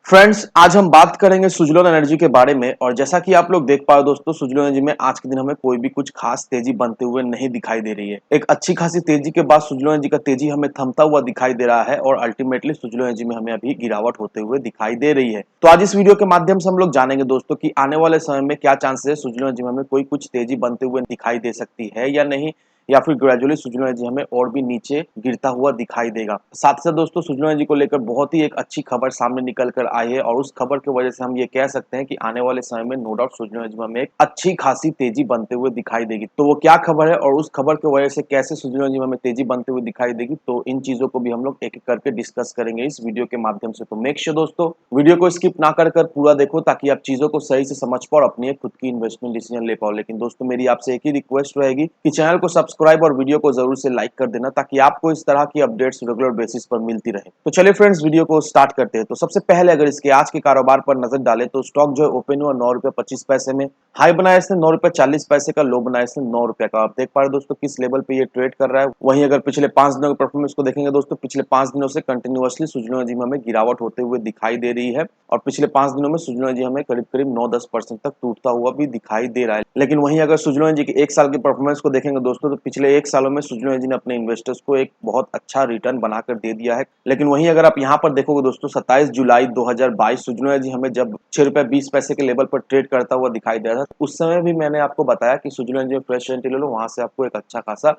Friends, आज हम बात करेंगे सुजलोन एनर्जी के बारे में। और जैसा कि आप लोग देख पाए दोस्तों, सुजलोन एनर्जी में आज के दिन हमें कोई भी कुछ खास तेजी बनते हुए नहीं दिखाई दे रही है। एक अच्छी खासी तेजी के बाद सुजलोन एनर्जी का तेजी हमें थमता हुआ दिखाई दे रहा है और अल्टीमेटली सुजलोन एनर्जी में हमें अभी गिरावट होते हुए दिखाई दे रही है। तो आज इस वीडियो के माध्यम से हम लोग जानेंगे दोस्तों कि आने वाले समय में क्या चांसेस है सुजलोन एनर्जी में हमें कोई कुछ तेजी बनते हुए दिखाई दे सकती है या नहीं, या फिर ग्रेजुअली सुजलोन एनर्जी हमें और भी नीचे गिरता हुआ दिखाई देगा। साथ ही साथ दोस्तों, सुजलोन एनर्जी को लेकर बहुत ही एक अच्छी खबर सामने निकल कर आई है और उस खबर की वजह से हम ये कह सकते हैं कि आने वाले समय में नो डाउट सुजलोन एनर्जी में हमें एक अच्छी खासी तेजी बनते हुए दिखाई देगी। तो वो क्या खबर है और उस खबर की वजह से कैसे सुजलोन एनर्जी में हमें तेजी बनते हुए दिखाई देगी, तो इन चीजों को भी हम लोग एक एक करके डिस्कस करेंगे इस वीडियो के माध्यम से। तो मेक श्योर दोस्तों, वीडियो को स्किप ना कर पूरा देखो ताकि आप चीजों को सही से समझ पाओ और अपनी खुद की इन्वेस्टमेंट डिसीजन ले पाओ। लेकिन दोस्तों, मेरी आपसे एक ही रिक्वेस्ट रहेगी कि चैनल को सब्सक्राइब और वीडियो को जरूर से लाइक कर देना ताकि आपको इस तरह की अपडेट्स रेगुलर बेसिस पर मिलती रहे। तो चलिए फ्रेंड्स, वीडियो को स्टार्ट करते हैं। तो सबसे पहले अगर इसके आज के कारोबार पर नजर डालें तो स्टॉक जो है ओपन हुआ 9 रुपए 25 पैसे में, हाई बनाया इसने 9 रुपए 40 पैसे का, लो बनाया इसने 9 रुपए का। आप देख पा रहे दोस्तों किस लेवल पे ये ट्रेड कर रहा है। वहीं अगर पिछले 5 दिनों के परफॉर्मेंस को देखेंगे दोस्तों, पिछले 5 दिनों से कंटिन्यूअसली सुजलोन एनर्जी में हमें गिरावट होते हुए दिखाई दे रही है और पिछले 5 दिनों में सुजलोन एनर्जी हमें करीब करीब 9-10% तक टूटता हुआ भी दिखाई दे रहा है। लेकिन वहीं अगर सुजलोन एनर्जी के एक साल के परफॉर्मेंस को देखेंगे दोस्तों, तो पिछले एक सालों में सुजलोन एनर्जी ने अपने इन्वेस्टर्स को एक बहुत अच्छा रिटर्न बनाकर दे दिया है। लेकिन वहीं अगर आप यहाँ पर देखोगे दोस्तों, 27 जुलाई 2022 सुजलोन एनर्जी हमें जब 6 रुपए 20 पैसे के लेवल पर ट्रेड करता हुआ दिखाई दे रहा था, उस समय भी मैंने आपको बताया कि सुजलोन एनर्जी में फ्रेश एंट्री ले लो, वहां से आपको एक अच्छा खासा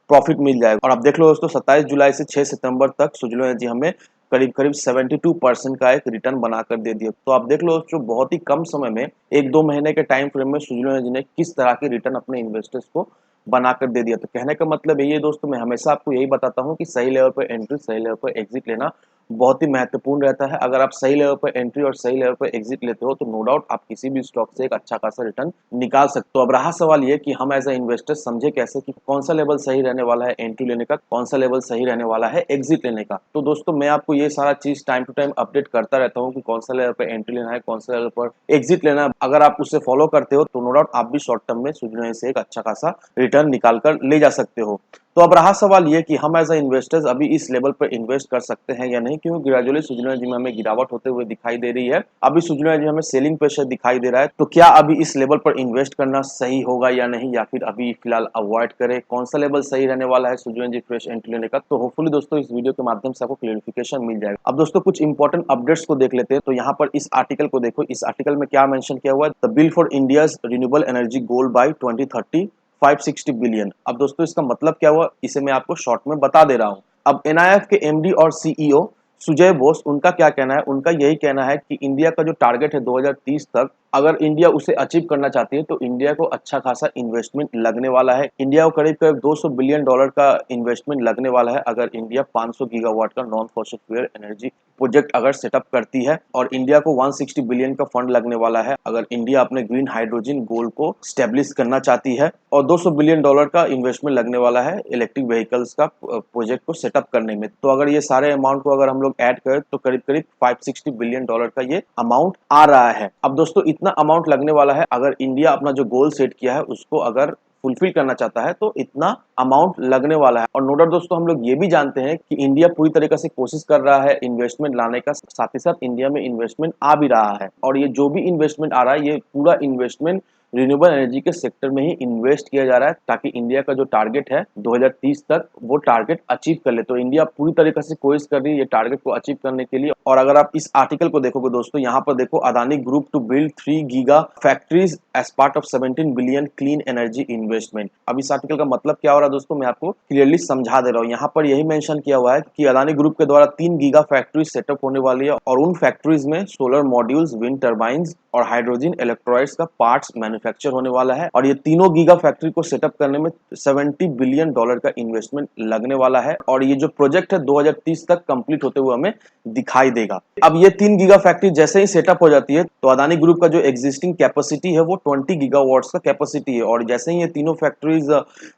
प्रॉफिट मिल जाएगा। और आप देख लो दोस्तों, 27 जुलाई से 6 सितंबर तक सुजलोन एनर्जी हमें करीब करीब 72% का एक रिटर्न बनाकर दे दिया। तो आप देख लो दोस्तों, बहुत ही कम समय में 1-2 महीने के टाइम फ्रेम में सुजलोन एनर्जी ने किस तरह की रिटर्न अपने इन्वेस्टर्स को बनाकर दे दिया। तो कहने का मतलब यही है दोस्तों, मैं हमेशा आपको यही बताता हूँ कि सही लेवल पर एंट्री सही लेवल पर एग्जिट लेना बहुत ही महत्वपूर्ण रहता है। अगर आप सही लेवल पर एंट्री और सही लेवल पर एग्जिट लेते हो तो नो डाउट आप किसी भी स्टॉक से एक अच्छा खासा रिटर्न निकाल सकते हो। अब रहा सवाल ये कि हम एज ए इन्वेस्टर समझे कैसे कि कौन सा लेवल सही रहने वाला है एंट्री लेने का, कौन सा लेवल सही रहने वाला है एग्जिट लेने का। तो दोस्तों, मैं आपको ये सारा चीज टाइम टू टाइम अपडेट करता रहता हूँ कि कौन सा लेवल पर एंट्री लेना है, कौन सा लेवल पर एग्जिट लेना है। अगर आप उससे फॉलो करते हो तो नो डाउट आप भी शॉर्ट टर्म में सुजलोन से एक अच्छा खासा रिटर्न निकाल कर ले जा सकते हो। तो अब रहा सवाल ये कि हम एज ए इन्वेस्टर्स अभी इस लेवल पर इन्वेस्ट कर सकते हैं या नहीं, क्योंकि ग्रेजुअली सुजलोन एनर्जी में हमें गिरावट होते हुए दिखाई दे रही है। अभी सुजलोन एनर्जी हमें सेलिंग प्रेशर दिखाई दे रहा है। तो क्या अभी इस लेवल पर इन्वेस्ट करना सही होगा या नहीं, या फिर अभी फिलहाल अवॉइड करें, कौन सा लेवल सही रहने वाला है सुजलोन एनर्जी फ्रेश एंट्री लेने का? तो होपफुली दोस्तों इस वीडियो के माध्यम से आपको क्लियरिफिकेशन मिल जाएगा। अब दोस्तों कुछ इंपॉर्टेंट अपडेट्स को देख लेते हैं। तो यहाँ पर इस आर्टिकल को देखो, इस आर्टिकल में क्या मेंशन किया हुआ है, the bill for India's renewable energy goal by 2030 560 billion. अब दोस्तों इसका मतलब क्या हुआ, इसे मैं आपको शॉर्ट में बता दे रहा हूं। अब एनआईएफ के एमडी और सीईओ सुजय बोस, उनका क्या कहना है? उनका यही कहना है कि इंडिया का जो टारगेट है 2030 तक, अगर इंडिया उसे अचीव करना चाहती है तो इंडिया को अच्छा खासा इन्वेस्टमेंट लगने वाला है। इंडिया को करीब करीब $200 बिलियन का इन्वेस्टमेंट लगने वाला है अगर इंडिया 500 गीगावाट का non fossil fuel energy project अगर सेटअप करती है। और इंडिया को 160 बिलियन का फंड लगने वाला है अगर इंडिया अपने ग्रीन हाइड्रोजन गोल को स्टेब्लिश करना चाहती है। और $200 बिलियन का इन्वेस्टमेंट लगने वाला है इलेक्ट्रिक व्हीकल्स का प्रोजेक्ट को सेटअप करने में। तो अगर ये सारे अमाउंट को अगर हम लोग ऐड करें तो करीब करीब $560 बिलियन का ये अमाउंट आ रहा है। अब दोस्तों इतना अमाउंट लगने वाला है, अगर इंडिया अपना जो गोल सेट किया है उसको अगर फुलफिल करना चाहता है तो इतना अमाउंट लगने वाला है। और नो डाउट दोस्तों, हम लोग ये भी जानते हैं कि इंडिया पूरी तरीके से कोशिश कर रहा है इन्वेस्टमेंट लाने का, साथ ही साथ इंडिया में इन्वेस्टमेंट आ भी रहा है। और ये जो भी इन्वेस्टमेंट आ रहा है, ये पूरा इन्वेस्टमेंट रिन्यूएबल एनर्जी के सेक्टर में ही इन्वेस्ट किया जा रहा है ताकि इंडिया का जो टारगेट है 2030 तक वो टारगेट अचीव कर ले। तो इंडिया पूरी तरीके से कोशिश कर रही है ये टारगेट को अचीव करने के लिए। और अगर आप इस आर्टिकल को देखोगे दोस्तों, यहाँ पर देखो, Adani group to build 3 giga factories as part of 17 billion clean energy investment. अब इस आर्टिकल का मतलब क्या हो रहा है दोस्तों, मैं आपको क्लियरली समझा दे रहा हूँ। यहाँ पर यही मेंशन किया हुआ है कि अदानी ग्रुप के द्वारा 3 गीगा फैक्ट्रीज सेटअप होने वाली है और उन फैक्ट्रीज में सोलर मॉड्यूल्स, विंड टर्बाइंस और हाइड्रोजन इलेक्ट्रोलाइट्स का पार्ट्स मैन्युफैक्चर होने वाला है। और ये तीनों गीगा फैक्ट्री को सेटअप करने में $70 बिलियन का इन्वेस्टमेंट लगने वाला है। और ये जो प्रोजेक्ट है 2030 तक कंप्लीट होते हुए हमें दिखाई देगा। अब ये 3 गीगा फैक्ट्री जैसे ही सेटअप हो जाती है तो अदानी ग्रुप का जो एग्जिस्टिंग कैपेसिटी है वो 20 गीगावाट्स का कैपेसिटी है। और जैसे ही ये तीनों फैक्ट्रीज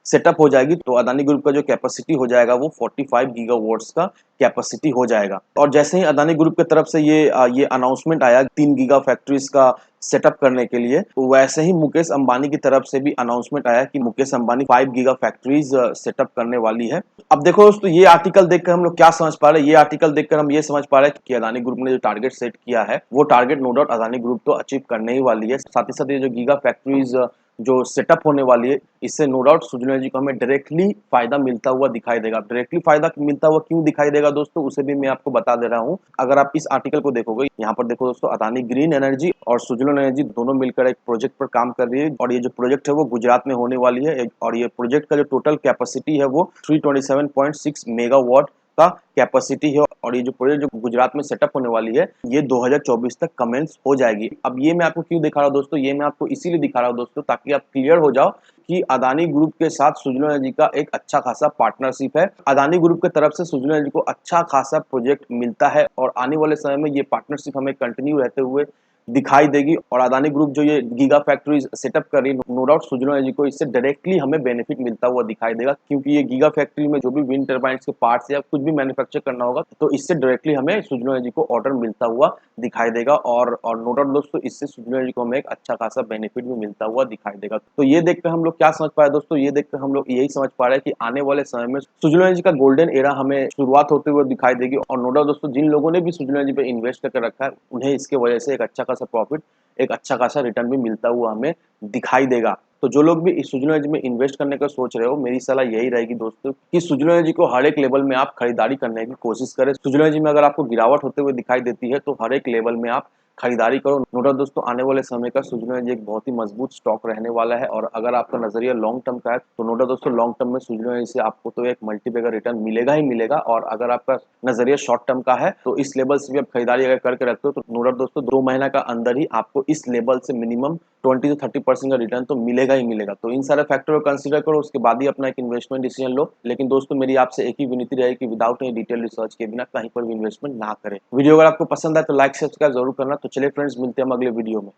सेटअप हो जाएगी तो अदानी ग्रुप का जो कैपेसिटी हो जाएगा वो 45 गीगावाट्स का कैपेसिटी हो जाएगा। और जैसे ही अदानी ग्रुप की तरफ से ये अनाउंसमेंट आया 3 गीगा फैक्ट्रीज का सेटअप करने के लिए। वैसे ही मुकेश अंबानी की तरफ से भी अनाउंसमेंट आया कि Mukesh Ambani 5 giga factories setup करने वाली है। अब देखो दोस्तों, ये आर्टिकल देखकर हम लोग क्या समझ पा रहे हैं, ये आर्टिकल देखकर हम ये समझ पा रहे हैं कि अदानी ग्रुप ने जो टारगेट सेट किया है वो target no doubt Adani group तो अचीव करने ही वाली है। साथ ही साथ ये जो गीगा फैक्ट्रीज जो सेटअप होने वाली है, इससे नो डाउट सुजला एनर्जी को हमें डायरेक्टली फायदा मिलता हुआ दिखाई देगा। डायरेक्टली फायदा मिलता हुआ क्यों दिखाई देगा दोस्तों, उसे भी मैं आपको बता दे रहा हूँ। अगर आप इस आर्टिकल को देखोगे, यहाँ पर देखो दोस्तों, अदानी ग्रीन एनर्जी और सुजला एनर्जी दोनों मिलकर एक प्रोजेक्ट पर काम कर रही है और ये जो प्रोजेक्ट है वो गुजरात में होने वाली है और ये प्रोजेक्ट का जो टोटल कैपेसिटी है वो 327.6 मेगावाट का कैपेसिटी है और ये जो प्रोजेक्ट जो गुजरात में सेटअप होने वाली है ये 2024 तक कमेंस हो जाएगी। अब ये मैं आपको क्यों दिखा रहा हूँ दोस्तों, ये मैं आपको इसीलिए दिखा रहा हूँ दोस्तों ताकि आप क्लियर हो जाओ कि अदानी ग्रुप के साथ सुजला एनर्जी का एक अच्छा खासा पार्टनरशिप है। अदानी ग्रुप की तरफ से सुजला एनर्जी को अच्छा खासा प्रोजेक्ट मिलता है और आने वाले समय में ये पार्टनरशिप हमें कंटिन्यू रहते हुए दिखाई देगी और अदानी ग्रुप जो ये गीगा फैक्ट्री सेटअप कर रही है, नो डाउट सुजला एनर्जी को इससे डायरेक्टली हमें बेनिफिट मिलता हुआ दिखाई देगा क्योंकि ये गीगा फैक्ट्री में जो भी विंड टर्बाइन्स के पार्ट्स या कुछ भी मैन्युफैक्चर करना होगा तो इससे डायरेक्टली हमें सुजला एनर्जी को ऑर्डर मिलता हुआ दिखाई देगा और नो डाउट दोस्तों इससे सुजला एनर्जी को हमें एक अच्छा खासा बेनिफिट भी मिलता हुआ दिखाई देगा। तो ये देखकर हम लोग क्या समझ पाए दोस्तों, ये देखकर हम लोग यही समझ पा रहे हैं कि आने वाले समय में सुजला एनर्जी का गोल्डन एरा हमें शुरुआत होते हुए दिखाई देगी और नो डाउट दोस्तों जिन लोगों ने भी सुजला एनर्जी पे इन्वेस्ट करके रखा है उन्हें इसके वजह से एक अच्छा खासा प्रॉफिट, एक अच्छा खासा रिटर्न भी मिलता हुआ हमें दिखाई देगा। तो जो लोग भी इस सुजला एनर्जी में इन्वेस्ट करने का सोच रहे हो, मेरी सलाह यही रहेगी दोस्तों कि सुजला एनर्जी को हर एक लेवल में आप खरीदारी करने की कोशिश करें। सुजला एनर्जी में अगर आपको गिरावट होते हुए दिखाई देती है तो हर एक लेवल में आप खरीदारी करो। नो डाउट दोस्तों आने वाले समय का सुजला एनर्जी एक बहुत ही मजबूत स्टॉक रहने वाला है और अगर आपका नजरिया लॉन्ग टर्म का है तो नो डाउट दोस्तों लॉन्ग टर्म में सुजला एनर्जी से आपको तो एक मल्टीबैगर रिटर्न मिलेगा ही मिलेगा और अगर आपका नजरिया शॉर्ट टर्म का है तो इस लेवल से भी आप खरीदारी अगर करके रखते हो तो नो डाउट दोस्तों 2 महीना का अंदर ही आपको इस लेवल से मिनिमम 20 से 30% का रिटर्न तो मिलेगा ही मिलेगा। तो इन सारे फैक्टर को कंसीडर करो, उसके बाद ही अपना एक इन्वेस्टमेंट डिसीजन लो। लेकिन दोस्तों मेरी आपसे एक ही विनती रहेगी कि विदाउट एनी डिटेल रिसर्च के बिना कहीं पर भी इन्वेस्टमेंट ना करें। वीडियो अगर आपको पसंद आए तो लाइक सब्सक्राइब जरूर करना। तो चलिए फ्रेंड्स, मिलते हैं हम अगले वीडियो में।